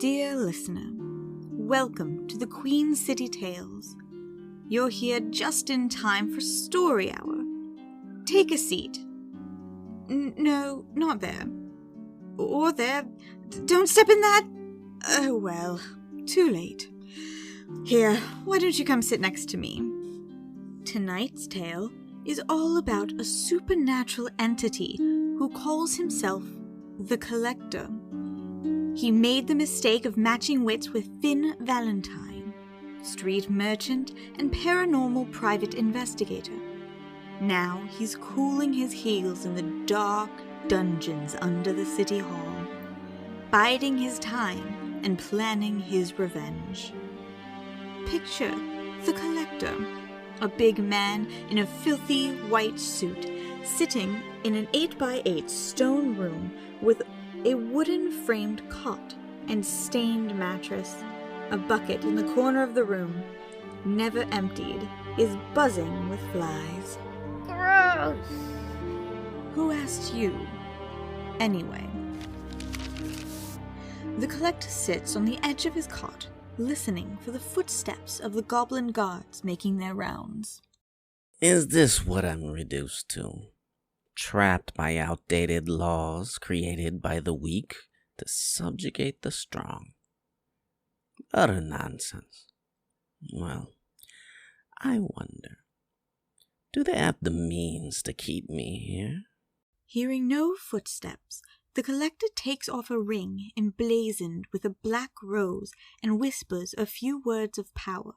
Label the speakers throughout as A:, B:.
A: Dear listener, welcome to the Queen City Tales. You're here just in time for Story Hour. Take a seat. No, not there. Or there. Don't step in that. Oh well, too late. Here, why don't you come sit next to me? Tonight's tale is all about a supernatural entity who calls himself the Collector. He made the mistake of matching wits with Finn Valentine, street merchant and paranormal private investigator. Now he's cooling his heels in the dark dungeons under the city hall, biding his time and planning his revenge. Picture the Collector, a big man in a filthy white suit, sitting in an 8x8 stone room with a wooden framed cot and stained mattress. A bucket in the corner of the room, never emptied, is buzzing with flies.
B: Gross!
A: Who asked you? Anyway. The Collector sits on the edge of his cot, listening for the footsteps of the goblin guards making their rounds.
C: Is this what I'm reduced to? Trapped by outdated laws created by the weak to subjugate the strong? Utter nonsense. Well, I wonder, do they have the means to keep me here?
A: Hearing no footsteps, the Collector takes off a ring emblazoned with a black rose and whispers a few words of power.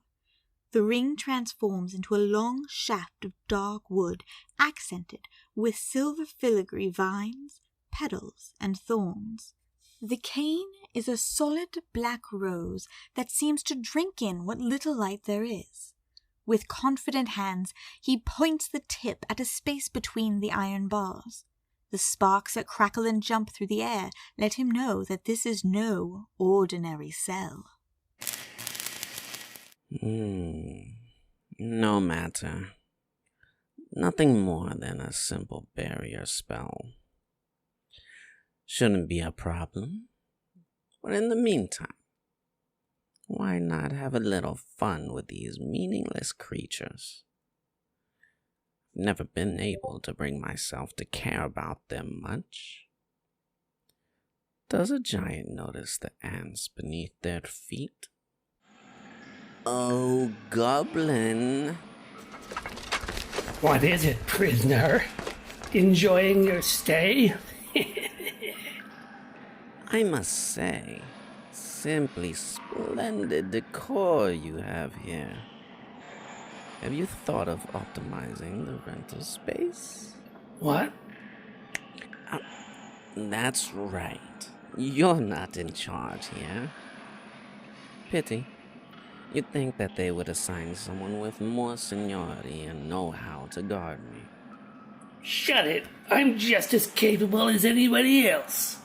A: The ring transforms into a long shaft of dark wood, accented with silver filigree vines, petals, and thorns. The cane is a solid black rose that seems to drink in what little light there is. With confident hands, he points the tip at a space between the iron bars. The sparks that crackle and jump through the air let him know that this is no ordinary cell.
C: No matter. Nothing more than a simple barrier spell. Shouldn't be a problem. But in the meantime, why not have a little fun with these meaningless creatures? I've never been able to bring myself to care about them much. Does a giant notice the ants beneath their feet? Oh, goblin.
B: What is it, prisoner? Enjoying your stay?
C: I must say, simply splendid decor you have here. Have you thought of optimizing the rental space?
B: What?
C: That's right. You're not in charge here. Pity. You'd think that they would assign someone with more seniority and know-how to guard me.
B: Shut it! I'm just as capable as anybody else.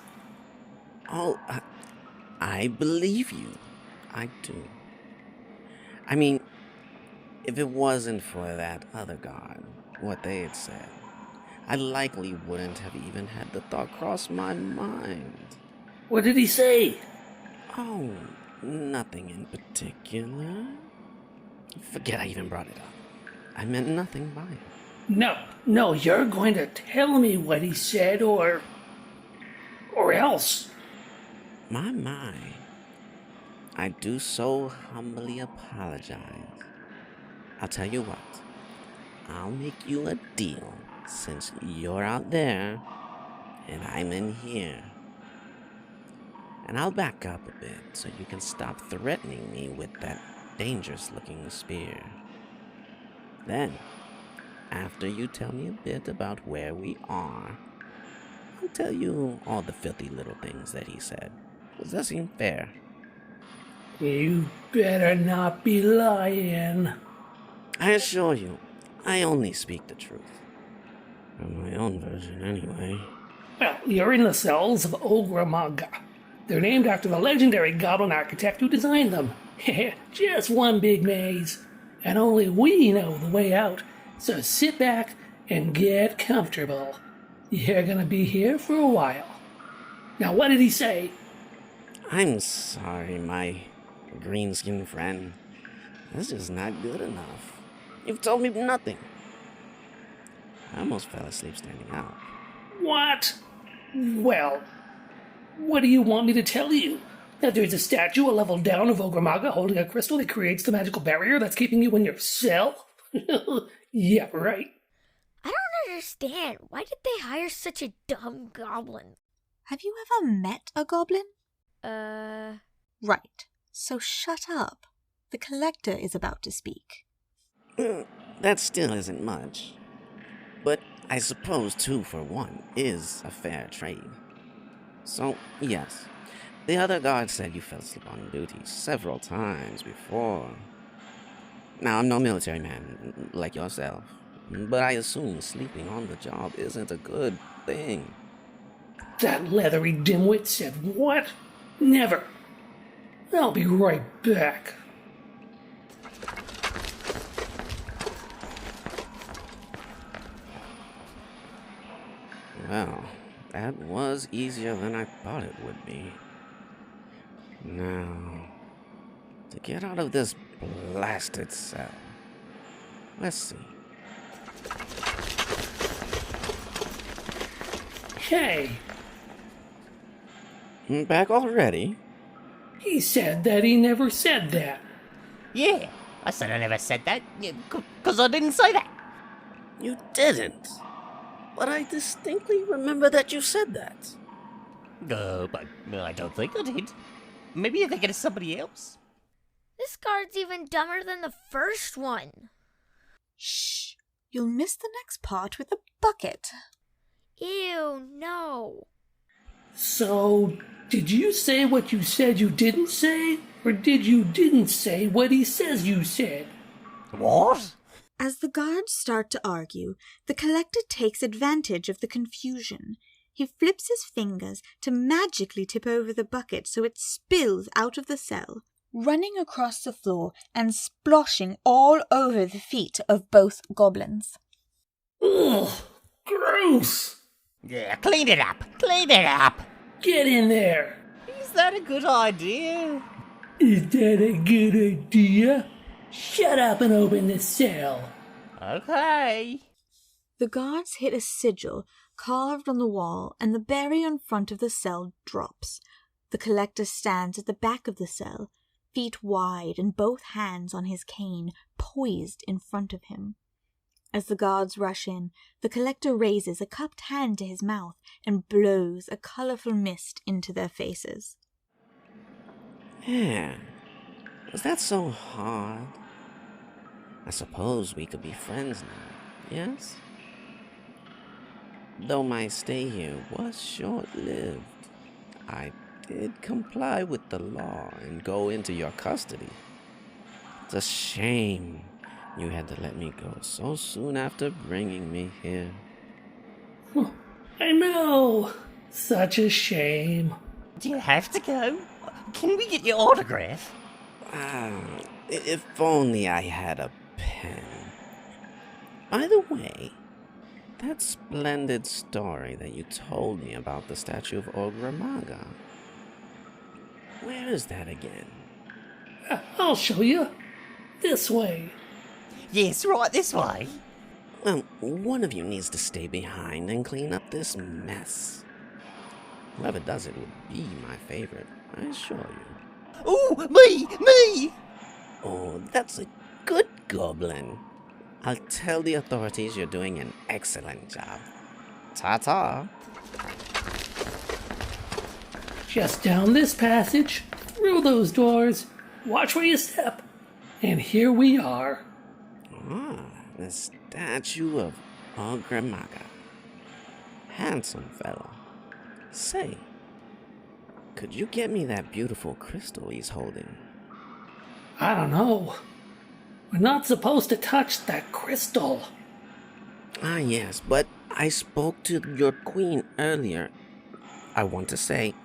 C: Oh, I believe you. I do. I mean, if it wasn't for that other guard, what they had said, I likely wouldn't have even had the thought cross my mind.
B: What did he say?
C: Oh, nothing in particular. Forget I even brought it up. I meant nothing by it.
B: No, you're going to tell me what he said or else.
C: My. I do so humbly apologize. I'll tell you what. I'll make you a deal since you're out there and I'm in here. And I'll back up a bit so you can stop threatening me with that dangerous-looking spear. Then, after you tell me a bit about where we are, I'll tell you all the filthy little things that he said. Does that seem fair?
B: You better not be lying.
C: I assure you, I only speak the truth. From my own version, anyway.
B: Well, you're in the cells of Ogramaga. They're named after the legendary goblin architect who designed them. Just one big maze. And only we know the way out. So sit back and get comfortable. You're gonna be here for a while. Now, what did he say?
C: I'm sorry, my green-skinned friend. This is not good enough. You've told me nothing. I almost fell asleep standing up.
B: What? Well, what do you want me to tell you? That there's a statue a level down of Ogramaga holding a crystal that creates the magical barrier that's keeping you in your cell? Yeah, right.
D: I don't understand. Why did they hire such a dumb goblin?
A: Have you ever met a goblin?
D: Right.
A: So shut up. The collector is about to speak.
C: That still isn't much. But I suppose 2 for 1 is a fair trade. So, yes, the other guard said you fell asleep on duty several times before. Now, I'm no military man like yourself, but I assume sleeping on the job isn't a good thing.
B: That leathery dimwit said what? Never. I'll be right back.
C: Well, that was easier than I thought it would be. Now, to get out of this blasted cell. Let's see.
B: Hey,
C: Back already?
B: he said that he never said that.
E: Yeah, I said I never said that, because I didn't say that.
C: You didn't. But I distinctly remember that you said that.
E: But I don't think I did. Maybe you're thinking of somebody else.
D: This guard's even dumber than the first one.
A: Shh. You'll miss the next part with a bucket.
D: Ew, no.
B: So, did you say what you said you didn't say? Or did you didn't say what he says you said?
E: What?
A: As the guards start to argue, the collector takes advantage of the confusion. He flips his fingers to magically tip over the bucket so it spills out of the cell, running across the floor and sploshing all over the feet of both goblins.
B: Ugh, gross!
E: Yeah, clean it up. Clean it up.
B: Get in there!
E: Is that a good idea?
B: Is that a good idea? Shut up and open the cell.
E: Okay.
A: The guards hit a sigil carved on the wall, and the barrier in front of the cell drops. The collector stands at the back of the cell, feet wide and both hands on his cane poised in front of him. As the guards rush in, the collector raises a cupped hand to his mouth and blows a colorful mist into their faces.
C: Yeah. Was that so hard? I suppose we could be friends now, yes? Though my stay here was short-lived, I did comply with the law and go into your custody. It's a shame you had to let me go so soon after bringing me here.
B: I know. Such a shame.
E: Do you have to go? Can we get your autograph?
C: If only I had a pen. By the way, that splendid story that you told me about the statue of Ogramaga, where is that again?
B: I'll show you. This way.
E: Yes, right this way.
C: Well, one of you needs to stay behind and clean up this mess. Whoever does it will be my favorite, I assure you.
E: Ooh, me!
C: Oh, that's a good goblin. I'll tell the authorities you're doing an excellent job. Ta-ta.
B: Just down this passage, through those doors, watch where you step, and here we are.
C: Ah, the statue of Ogramaga. Handsome fellow. Say, could you get me that beautiful crystal he's holding?
B: I don't know. We're not supposed to touch that crystal.
C: Ah, yes, but I spoke to your queen earlier. I want to say,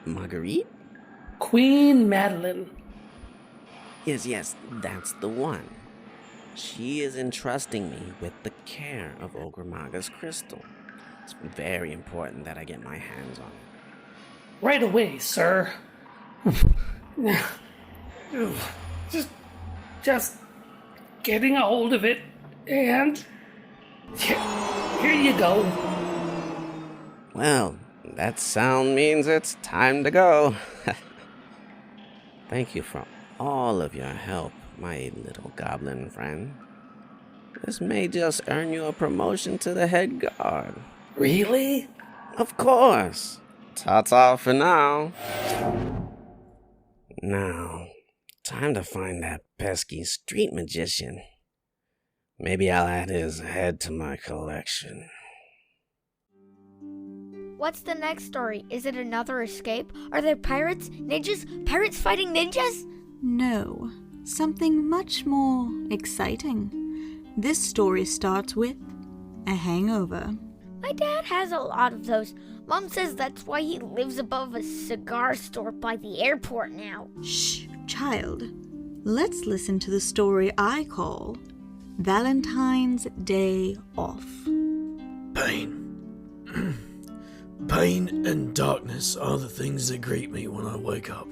C: Marguerite?
B: Queen Madeline.
C: Yes, that's the one. She is entrusting me with the care of Ogramaga's crystal. It's very important that I get my hands on it.
B: Right away, sir. Just getting a hold of it, and here you go.
C: Well, that sound means it's time to go. Thank you for all of your help, my little goblin friend. This may just earn you a promotion to the head guard.
B: Really?
C: Of course. Ta-ta for now. Now, time to find that pesky street magician. Maybe I'll add his head to my collection.
D: What's the next story? Is it another escape? Are there pirates? Ninjas? Pirates fighting ninjas?
A: No, something much more exciting. This story starts with a hangover.
D: My dad has a lot of those. Mom says that's why he lives above a cigar store by the airport now.
A: Shh, child. Let's listen to the story I call Valentine's Day Off.
F: Pain. Pain and darkness are the things that greet me when I wake up.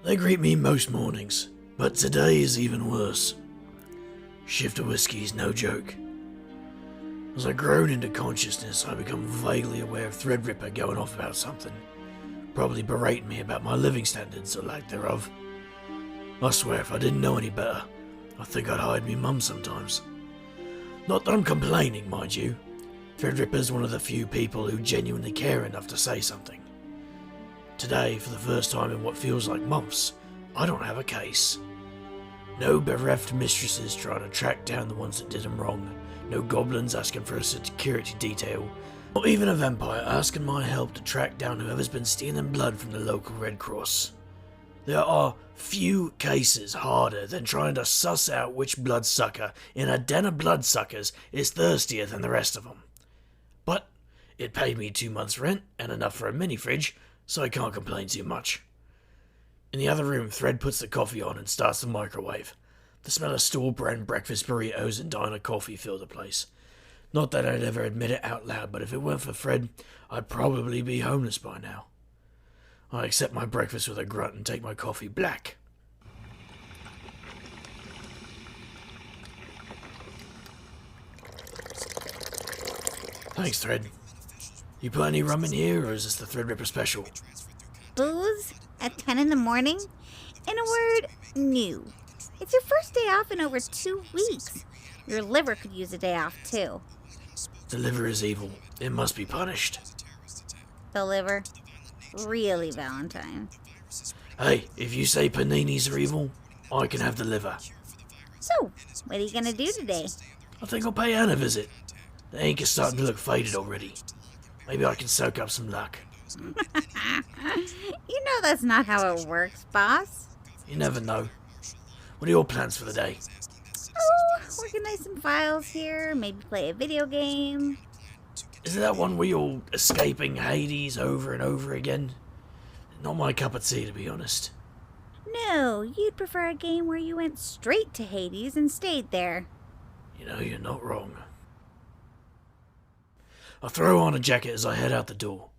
F: They greet me most mornings, but today is even worse. Shift of whiskey is no joke. As I groan into consciousness, I become vaguely aware of Threadripper going off about something, probably berating me about my living standards or lack thereof. I swear if I didn't know any better, I think I'd hide me mum sometimes. Not that I'm complaining, mind you. Threadripper's one of the few people who genuinely care enough to say something. Today, for the first time in what feels like months, I don't have a case. No bereft mistresses trying to track down the ones that did them wrong. No goblins asking for a security detail. Not even a vampire asking my help to track down whoever's been stealing blood from the local Red Cross. There are few cases harder than trying to suss out which bloodsucker in a den of bloodsuckers is thirstier than the rest of them. But it paid me 2 months' rent and enough for a mini fridge, so I can't complain too much. In the other room, Thread puts the coffee on and starts the microwave. The smell of store-brand breakfast burritos and diner coffee fill the place. Not that I'd ever admit it out loud, but if it weren't for Fred, I'd probably be homeless by now. I accept my breakfast with a grunt and take my coffee black. Thanks, Thread. You put any rum in here, or is this the Threadripper special?
G: Booze? At 10 in the morning? In a word, new. It's your first day off in over 2 weeks. Your liver could use a day off, too.
F: The liver is evil. It must be punished.
G: The liver? Really, Valentine?
F: Hey, if you say paninis are evil, I can have the liver.
G: So, what are you gonna do today?
F: I think I'll pay Anne a visit. The ink is starting to look faded already. Maybe I can soak up some luck.
G: You know that's not how it works, boss.
F: You never know. What are your plans for the day?
G: Oh, organize some files here, maybe play a video game.
F: Is it that one where you're escaping Hades over and over again? Not my cup of tea, to be honest.
G: No, you'd prefer a game where you went straight to Hades and stayed there.
F: You know, you're not wrong. I throw on a jacket as I head out the door.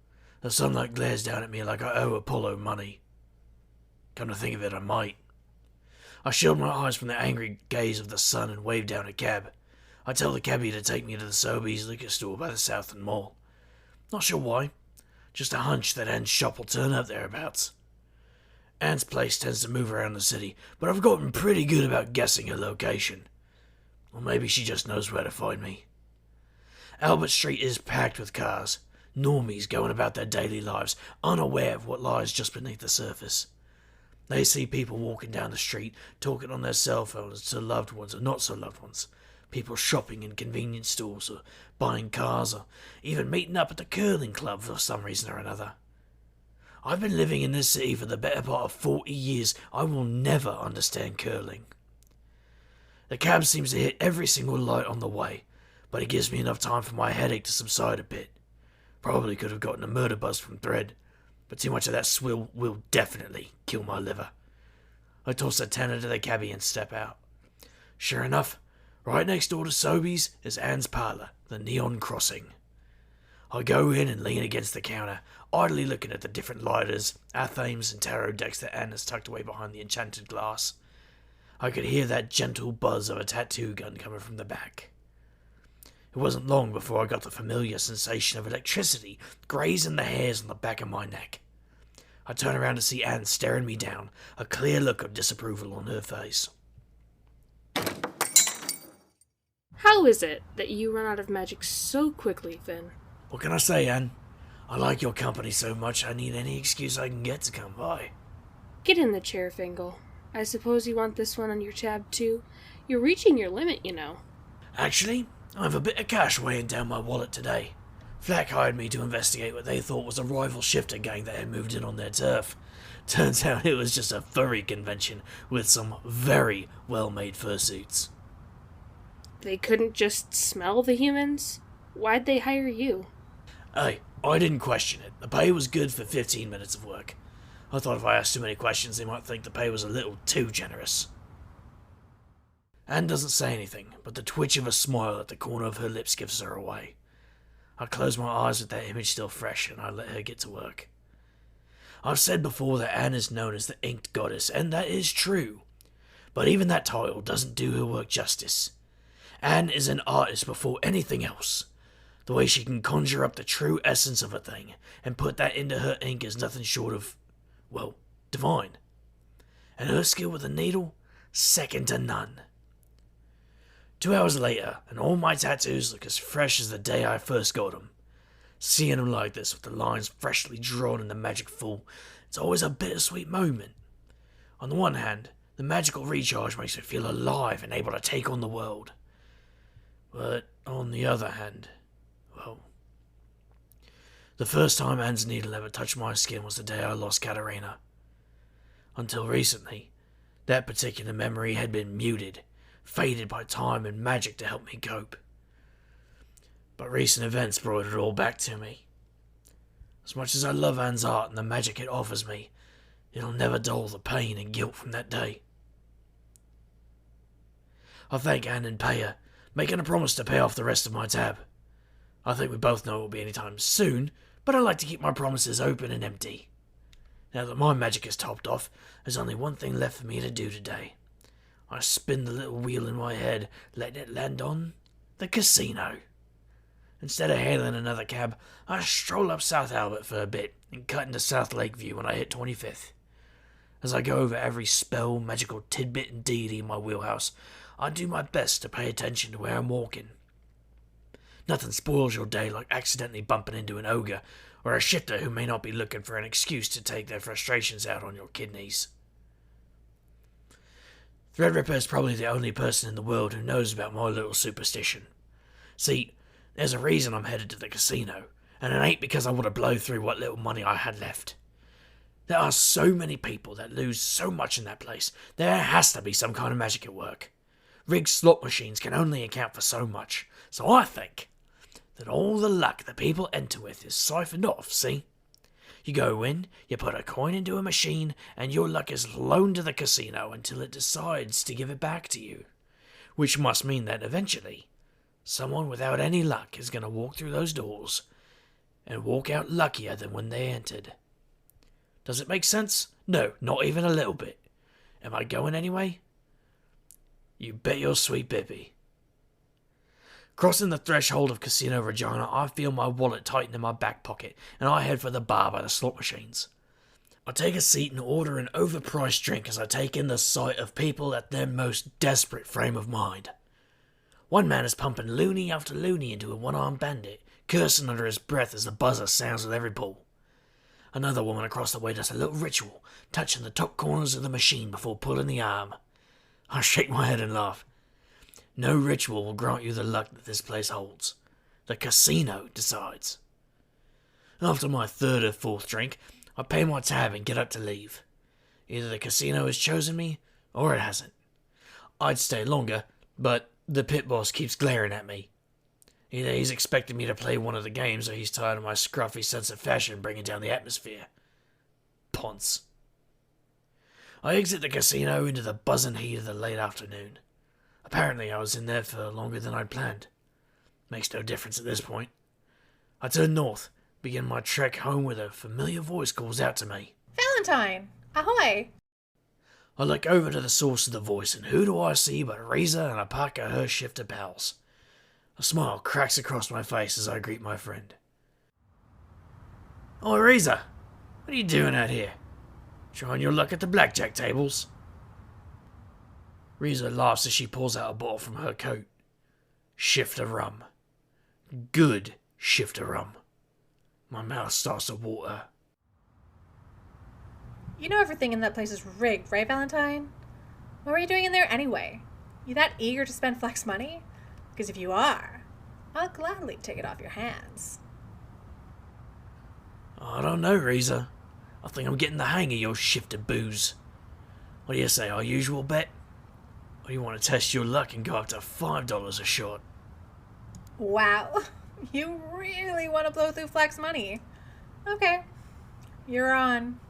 F: The sunlight glares down at me like I owe Apollo money. Come to think of it, I might. I shield my eyes from the angry gaze of the sun and wave down a cab. I tell the cabbie to take me to the Sobeys liquor store by the Southend Mall. Not sure why. Just a hunch that Anne's shop will turn up thereabouts. Anne's place tends to move around the city, but I've gotten pretty good about guessing her location. Or maybe she just knows where to find me. Albert Street is packed with cars. Normies going about their daily lives, unaware of what lies just beneath the surface. They see people walking down the street, talking on their cell phones to loved ones or not so loved ones. People shopping in convenience stores or buying cars or even meeting up at the curling club for some reason or another. I've been living in this city for the better part of 40 years. I will never understand curling. The cab seems to hit every single light on the way, but it gives me enough time for my headache to subside a bit. Probably could have gotten a murder buzz from Thread, but too much of that swill will definitely kill my liver. I toss a tenner to the cabbie and step out. Sure enough, right next door to Sobeys is Anne's parlour, the Neon Crossing. I go in and lean against the counter, idly looking at the different lighters, athames, and tarot decks that Anne has tucked away behind the enchanted glass. I could hear that gentle buzz of a tattoo gun coming from the back. It wasn't long before I got the familiar sensation of electricity grazing the hairs on the back of my neck. I turned around to see Anne staring me down, a clear look of disapproval on her face.
H: How is it that you run out of magic so quickly, Finn?
F: What can I say, Anne? I like your company so much I need any excuse I can get to come by.
H: Get in the chair, Fingal. I suppose you want this one on your tab, too? You're reaching your limit, you know.
F: Actually, I have a bit of cash weighing down my wallet today. Flack hired me to investigate what they thought was a rival shifter gang that had moved in on their turf. Turns out it was just a furry convention with some very well-made fursuits.
H: They couldn't just smell the humans? Why'd they hire you?
F: Hey, I didn't question it. The pay was good for 15 minutes of work. I thought if I asked too many questions, they might think the pay was a little too generous. Anne doesn't say anything, but the twitch of a smile at the corner of her lips gives her away. I close my eyes with that image still fresh, and I let her get to work. I've said before that Anne is known as the Inked Goddess, and that is true. But even that title doesn't do her work justice. Anne is an artist before anything else. The way she can conjure up the true essence of a thing and put that into her ink is nothing short of, well, divine. And her skill with a needle, second to none. 2 hours later, and all my tattoos look as fresh as the day I first got them. Seeing them like this, with the lines freshly drawn and the magic full, it's always a bittersweet moment. On the one hand, the magical recharge makes me feel alive and able to take on the world. But on the other hand, well, the first time Anne's needle ever touched my skin was the day I lost Katerina. Until recently, that particular memory had been muted, faded by time and magic to help me cope. But recent events brought it all back to me. As much as I love Anne's art and the magic it offers me, it'll never dull the pain and guilt from that day. I thank Anne and pay her, making a promise to pay off the rest of my tab. I think we both know it will be any time soon, but I like to keep my promises open and empty. Now that my magic is topped off, there's only one thing left for me to do today. I spin the little wheel in my head, letting it land on the casino. Instead of hailing another cab, I stroll up South Albert for a bit and cut into South Lakeview when I hit 25th. As I go over every spell, magical tidbit, and deity in my wheelhouse, I do my best to pay attention to where I'm walking. Nothing spoils your day like accidentally bumping into an ogre or a shifter who may not be looking for an excuse to take their frustrations out on your kidneys. Threadripper is probably the only person in the world who knows about my little superstition. See, there's a reason I'm headed to the casino, and it ain't because I want to blow through what little money I had left. There are so many people that lose so much in that place, there has to be some kind of magic at work. Rigged slot machines can only account for so much, so I think that all the luck that people enter with is siphoned off, see? You go in, you put a coin into a machine, and your luck is loaned to the casino until it decides to give it back to you. Which must mean that eventually, someone without any luck is going to walk through those doors and walk out luckier than when they entered. Does it make sense? No, not even a little bit. Am I going anyway? You bet your sweet Bippy. Crossing the threshold of Casino Regina, I feel my wallet tighten in my back pocket, and I head for the bar by the slot machines. I take a seat and order an overpriced drink as I take in the sight of people at their most desperate frame of mind. One man is pumping loony after loony into a one-armed bandit, cursing under his breath as the buzzer sounds with every pull. Another woman across the way does a little ritual, touching the top corners of the machine before pulling the arm. I shake my head and laugh. No ritual will grant you the luck that this place holds. The casino decides. After my third or fourth drink, I pay my tab and get up to leave. Either the casino has chosen me, or it hasn't. I'd stay longer, but the pit boss keeps glaring at me. Either he's expecting me to play one of the games, or he's tired of my scruffy sense of fashion bringing down the atmosphere. Ponce. I exit the casino into the buzzing heat of the late afternoon. Apparently I was in there for longer than I'd planned. Makes no difference at this point. I turn north, begin my trek home with a familiar voice calls out to me.
I: Valentine! Ahoy!
F: I look over to the source of the voice, and who do I see but Reza and a pack of her shifter pals. A smile cracks across my face as I greet my friend. "Oh, Reza, what are you doing out here? Trying your luck at the blackjack tables?" Reza laughs as she pulls out a bottle from her coat. Shifter rum. Good shifter rum. My mouth starts to water.
I: You know everything in that place is rigged, right, Valentine? What were you doing in there anyway? You that eager to spend Flex money? Because if you are, I'll gladly take it off your hands.
F: I don't know, Reza. I think I'm getting the hang of your shifter booze. What do you say, our usual bet? Or you want to test your luck and go up to $5 a shot?
I: Wow, you really want to blow through Flex money. Okay, you're on.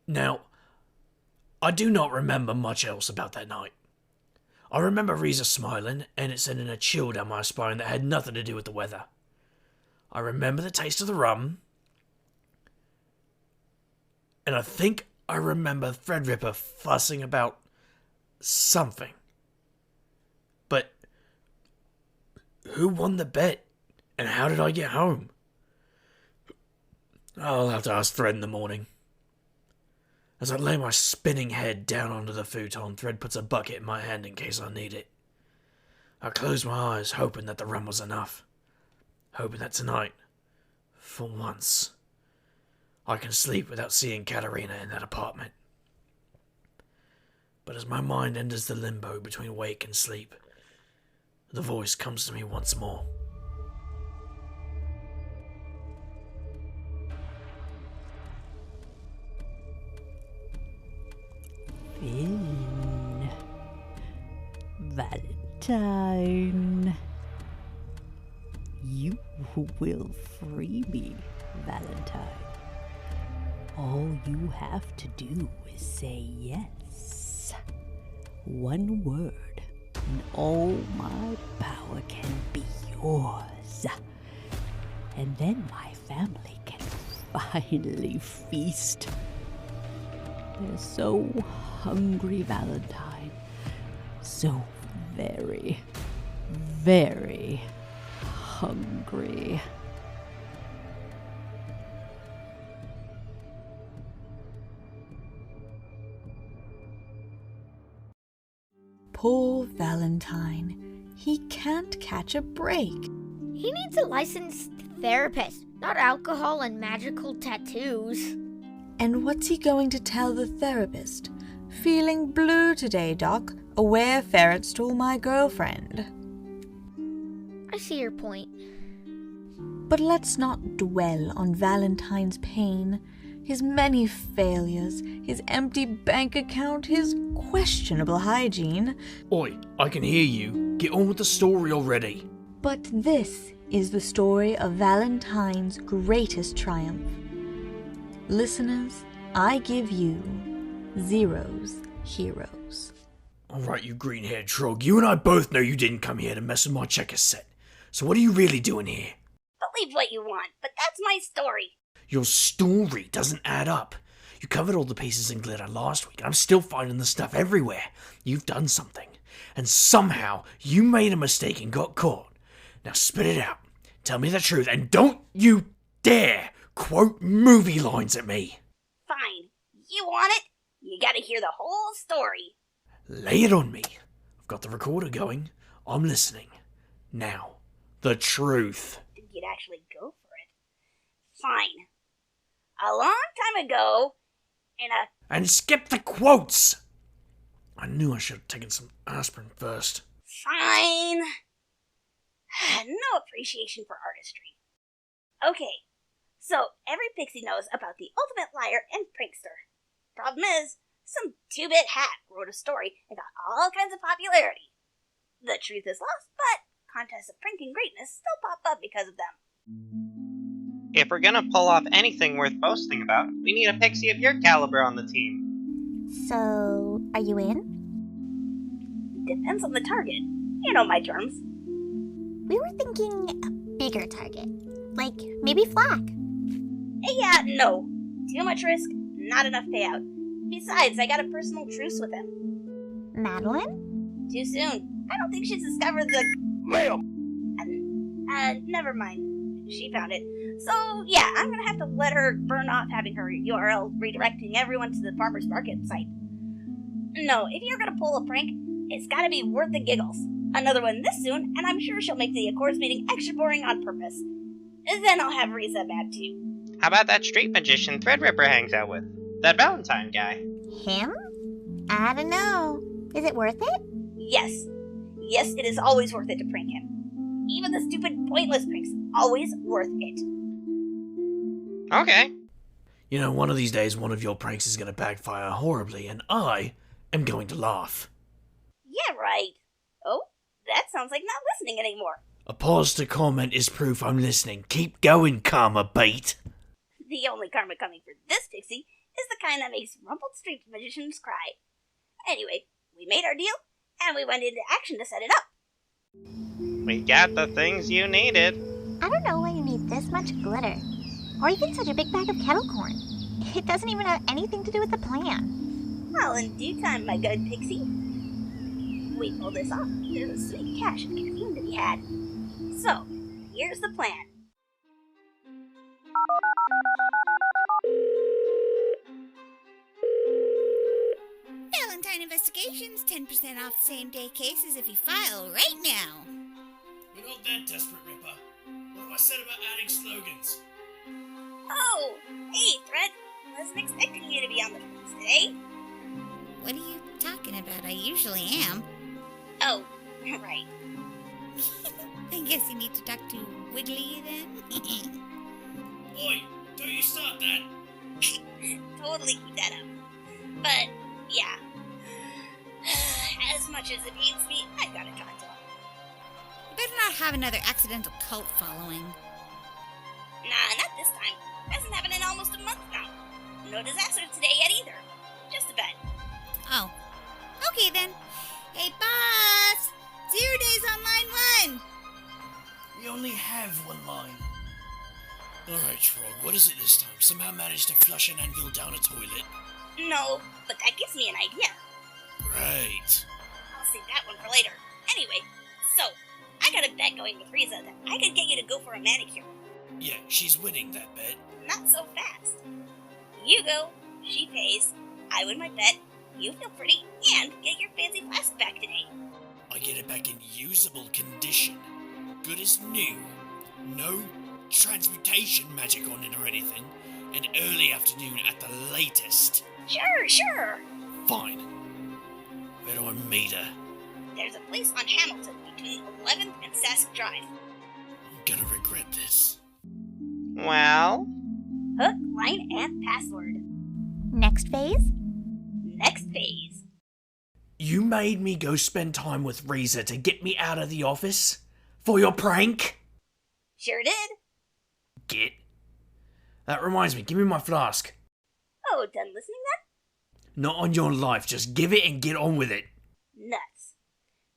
F: Now, I do not remember much else about that night. I remember Reza smiling and it sending a chill down my spine that had nothing to do with the weather. I remember the taste of the rum. And I think I remember Threadripper fussing about something. But who won the bet? And how did I get home? I'll have to ask Thread in the morning. As I lay my spinning head down onto the futon, Thread puts a bucket in my hand in case I need it. I close my eyes, hoping that the rum was enough. Hoping that tonight, for once, I can sleep without seeing Katerina in that apartment. But as my mind enters the limbo between wake and sleep, the voice comes to me once more.
J: Finn. Valentine. You will free me, Valentine. All you have to do is say yes. One word, and all my power can be yours. And then my family can finally feast. They're so hungry, Valentine. So very, very hungry.
A: Poor Valentine. He can't catch a break.
D: He needs a licensed therapist, not alcohol and magical tattoos.
A: And what's he going to tell the therapist? Feeling blue today, Doc. Aware ferret stole my girlfriend.
D: I see your point.
A: But let's not dwell on Valentine's pain, his many failures, his empty bank account, his questionable hygiene.
F: Oi, I can hear you. Get on with the story already.
A: But this is the story of Valentine's greatest triumph. Listeners, I give you Zero's Heroes.
F: Alright, you green-haired trog, you and I both know you didn't come here to mess with my checkers set. So what are you really doing here?
K: Believe what you want, but that's my story.
F: Your story doesn't add up. You covered all the pieces in glitter last week, and I'm still finding the stuff everywhere. You've done something. And somehow, you made a mistake and got caught. Now spit it out. Tell me the truth, and don't you dare quote movie lines at me.
K: Fine. You want it? You gotta hear the whole story.
F: Lay it on me. I've got the recorder going. I'm listening. Now, the truth.
K: Think you'd actually go for it? Fine. A long time ago, in a...
F: And skip the quotes! I knew I should have taken some aspirin first.
K: Fine. No appreciation for artistry. Okay, so every pixie knows about the ultimate liar and prankster. Problem is, some two-bit hack wrote a story and got all kinds of popularity. The truth is lost, but contests of pranking greatness still pop up because of them.
L: If we're gonna pull off anything worth boasting about, we need a pixie of your caliber on the team.
G: So, are you in?
K: Depends on the target. You know my terms.
G: We were thinking a bigger target. Like, maybe Flack.
K: Yeah, no. Too much risk, not enough payout. Besides, I got a personal truce with him.
G: Madeline?
K: Too soon. I don't think she's discovered the... Mail! Never mind. She found it. So, yeah, I'm gonna have to let her burn off having her URL redirecting everyone to the farmer's market site. No, if you're gonna pull a prank, it's gotta be worth the giggles. Another one this soon, and I'm sure she'll make the Accords meeting extra boring on purpose. Then I'll have Riza mad too.
L: How about that street magician Threadripper hangs out with? That Valentine guy.
G: Him? I don't know. Is it worth it?
K: Yes. Yes, it is always worth it to prank him. Even the stupid, pointless pranks, always worth it.
L: Okay.
F: You know, one of these days, one of your pranks is going to backfire horribly, and I am going to laugh.
K: Yeah, right. Oh, that sounds like not listening anymore.
F: A pause to comment is proof I'm listening. Keep going, karma bait.
K: The only karma coming for this pixie is the kind that makes rumpled street magicians cry. Anyway, we made our deal, and we went into action to set it up.
L: We got the things you needed.
G: I don't know why you need this much glitter. Or even such a big bag of kettle corn. It doesn't even have anything to do with the plan.
K: Well, in due time, my good pixie. We pull this off. There's sweet cash and caffeine to be had. So, here's the plan.
G: Valentine Investigations, 10% off same-day cases if you file right now.
F: We're not that desperate, Ripper. What have I said about adding slogans?
K: Oh, hey, Thread. Wasn't expecting you to be on the news today.
G: What are you talking about? I usually am.
K: Oh, right.
G: I guess you need to talk to Wiggly then.
F: Oi, don't you start that.
K: Totally keep that up. But, yeah. As much as it pains me, I've got to talk to him.
G: You better not have another accidental cult following.
K: Nah, not this time. Hasn't happened in almost a month now. No disaster today yet either. Just a bet.
G: Oh. Okay then. Hey, boss! 0 days on line 1!
F: We only have one line. Alright, Trog, what is it this time? Somehow managed to flush an anvil down a toilet?
K: No, but that gives me an idea.
F: Great.
K: I'll save that one for later. Anyway, so, I got a bet going with Riza that I could get you to go for a manicure.
F: Yeah, she's winning that bet.
K: Not so fast. You go, she pays, I win my bet, you feel pretty, and get your fancy flask back today.
F: I get it back in usable condition. Good as new. No transmutation magic on it or anything. And early afternoon at the latest.
K: Sure.
F: Fine. Where do I meet her?
K: There's a place on Hamilton between 11th and Sask Drive.
F: I'm gonna regret this.
L: Well?
K: Hook, line, and password.
G: Next phase?
K: Next phase.
F: You made me go spend time with Riza to get me out of the office? For your prank?
K: Sure did.
F: Git. That reminds me, give me my flask.
K: Oh, done listening then?
F: Not on your life, just give it and get on with it.
K: Nuts.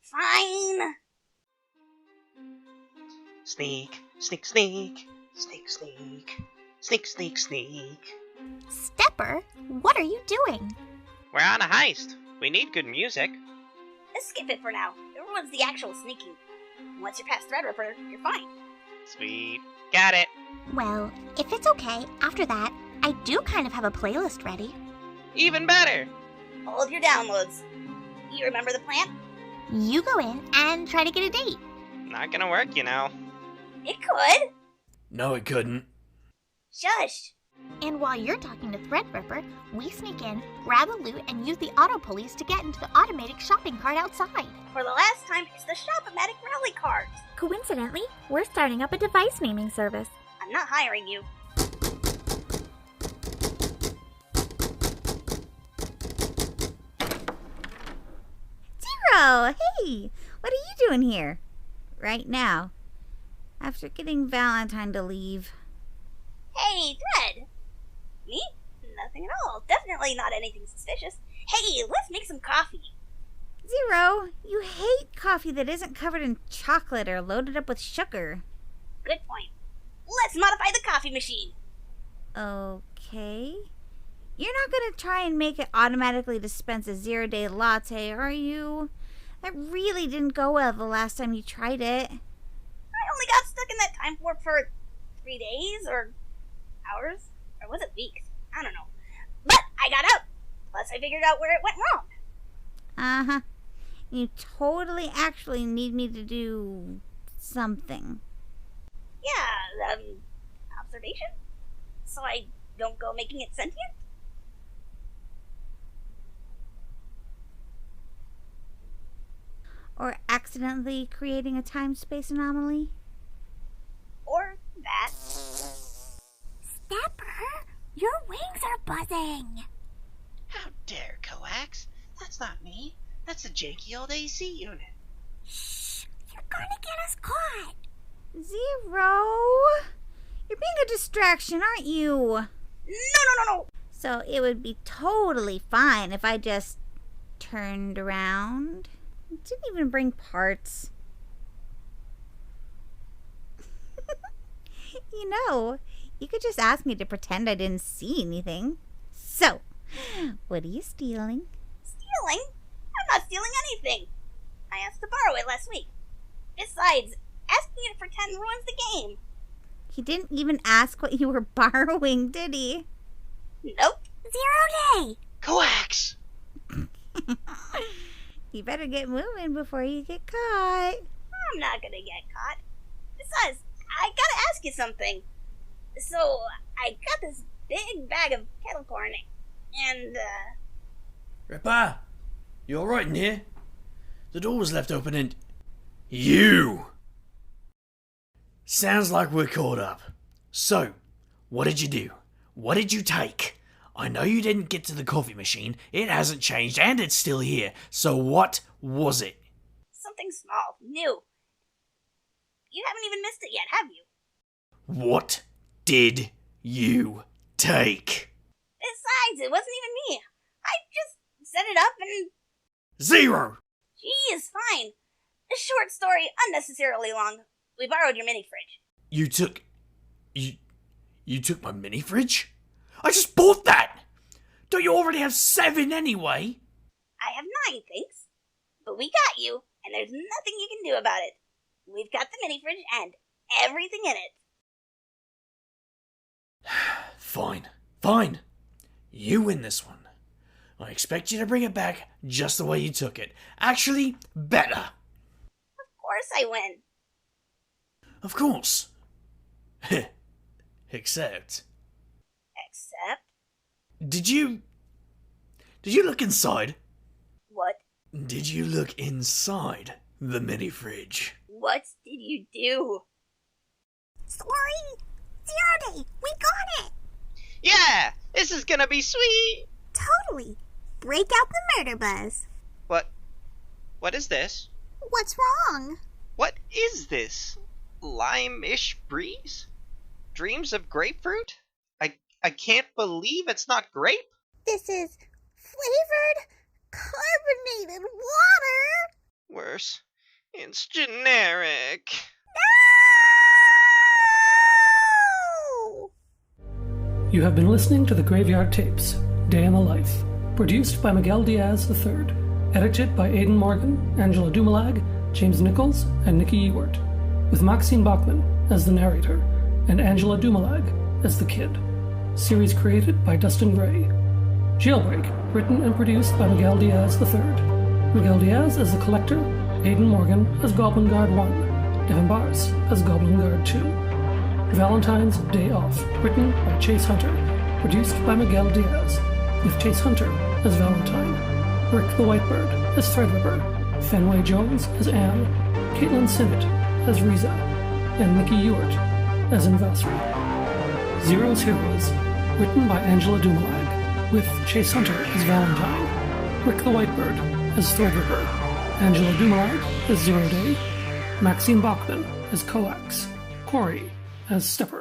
K: Fine.
L: Sneak, sneak, sneak. Sneak, sneak. Sneak, sneak, sneak.
G: Stepper, what are you doing?
L: We're on a heist. We need good music.
K: Let's skip it for now. Everyone's the actual sneaking. Once you're past Threadripper, you're fine.
L: Sweet. Got it.
G: Well, if it's okay, after that, I do kind of have a playlist ready.
L: Even better.
K: Hold your downloads. You remember the plan?
G: You go in and try to get a date.
L: Not gonna work, you know.
K: It could.
F: No, it couldn't.
K: Shush.
G: And while you're talking to Threadripper, we sneak in, grab the loot, and use the auto police to get into the automatic shopping cart outside.
K: For the last time, it's the Shop-O-Matic rally cart.
M: Coincidentally, we're starting up a device naming service.
K: I'm not hiring you.
G: Zero! Hey! What are you doing here? Right now. After getting Valentine to leave.
K: Hey, Thread. Me? Nothing at all. Definitely not anything suspicious. Hey, let's make some coffee.
G: Zero, you hate coffee that isn't covered in chocolate or loaded up with sugar.
K: Good point. Let's modify the coffee machine.
G: Okay. You're not going to try and make it automatically dispense a 0-day latte, are you? That really didn't go well the last time you tried it.
K: I only got stuck in that time warp for 3 days, or hours, or was it weeks? I don't know. But I got out. Plus I figured out where it went wrong.
G: Uh-huh. You totally actually need me to do something.
K: Yeah, observation? So I don't go making it sentient?
G: Or accidentally creating a time-space anomaly?
K: Or that.
M: Stepper, your wings are buzzing.
N: How dare, Coax? That's not me. That's the janky old AC unit.
M: Shh, you're gonna get us caught.
G: Zero! You're being a distraction, aren't you?
K: No.
G: So it would be totally fine if I just turned around. Didn't even bring parts. You could just ask me to pretend I didn't see anything. So, what are you stealing?
K: Stealing? I'm not stealing anything. I asked to borrow it last week. Besides, asking you to pretend ruins the game.
G: He didn't even ask what you were borrowing, did he?
K: Nope.
M: 0 day.
N: Coax!
G: You better get moving before you get caught.
K: I'm not gonna get caught. Besides, I gotta ask you something. So, I got this big bag of kettle corn, and,
F: Ripper, you alright in here? The door was left open and... You! Sounds like we're caught up. So, what did you do? What did you take? I know you didn't get to the coffee machine. It hasn't changed and it's still here. So what was it?
K: something small, new. You haven't even missed it yet, have you?
F: What did you take?
K: Besides, it wasn't even me. I just set it up and...
F: 0!
K: Gee, it's fine. A short story, unnecessarily long. We borrowed your mini fridge.
F: You took... You took my mini fridge? I just bought that! Don't you already have 7 anyway?
K: I have 9, thanks. But we got you, and there's nothing you can do about it. We've got the mini fridge and everything in it.
F: Fine. You win this one. I expect you to bring it back just the way you took it. Actually, better.
K: Of course I win.
F: Of course. Except...
K: Except?
F: Did you look inside?
K: What?
F: Did you look inside the mini fridge?
K: What did you do?
M: Sorry, 0 day, we got it!
L: Yeah! This is gonna be sweet!
M: Totally. Break out the murder buzz.
L: What is this?
M: What's wrong?
L: What is this? Lime-ish breeze? Dreams of grapefruit? I can't believe it's not grape?
M: This is flavored carbonated water.
L: Worse, it's generic.
M: No!
B: You have been listening to The Graveyard Tapes, Day in the Life, produced by Miguel Diaz III, edited by Aidan Morgan, Angela Dumalag, James Nichols, and Nikki Ewart, with Maxine Bachman as the narrator and Angela Dumalag as the kid. Series created by Dustin Gray. Jailbreak, written and produced by Miguel Diaz III. Miguel Diaz as the Collector, Aidan Morgan as Goblin Guard 1, Devin Bars as Goblin Guard 2. Valentine's Day Off, written by Chase Hunter, produced by Miguel Diaz, with Chase Hunter as Valentine, Rick the Whitebird as Threadripper, Fenway Jones as Anne, Caitlin Sinnott as Riza, and Nikki Ewart as Invasri. Zero's Heroes, written by Angela Dumalag, with Chase Hunter as Valentine, Rick the Whitebird as Threadripper, Angela Dumalag as 0 Day, Maxine Bachman as Coax, Corey as Stepper.